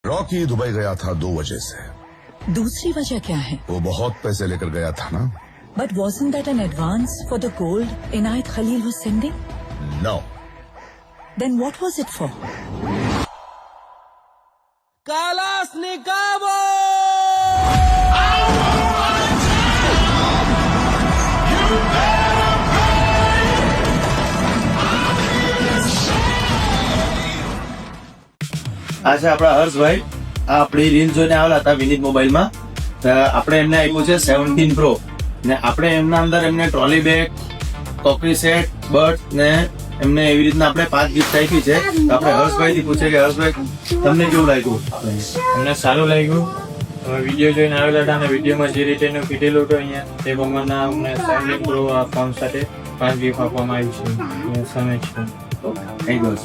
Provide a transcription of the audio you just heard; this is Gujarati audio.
रॉकी दुबई गया था 2 वजह से। दूसरी वजह क्या है? वो बहुत पैसे लेकर गया था ना। But wasn't that an advance for the gold Inayat Khalil was sending? No. Then what was it for? Kalashnikov! આજે આપણા હર્ષભાઈ આ આપણી રીલ જોઈને આવેલા હતા વિનીત મોબાઈલમાં. તો આપણે એમને આપ્યું છે 17 પ્રો ને આપણે એમના અંદર એમને ટ્રોલી બેગ, કોકરી સેટ, બર્ડ ને એમને એવી રીતના આપણે 5 ગિફ્ટ આપી છે. તો આપણે હર્ષભાઈ થી પૂછે કે હર્ષભાઈ તમને કેવું લાગ્યું? અમને સારું લાગ્યું. અમે વિડીયો જોઈને આવેલા હતા અને વિડીયોમાં જે રીતે એનું કીધેલું હતું અહીંયા તે પ્રમાણે અમને 17 પ્રો આ ફોન સાથે 5 ગિફ્ટ આપવામાં આવી છે. સમજ છે. Thank you.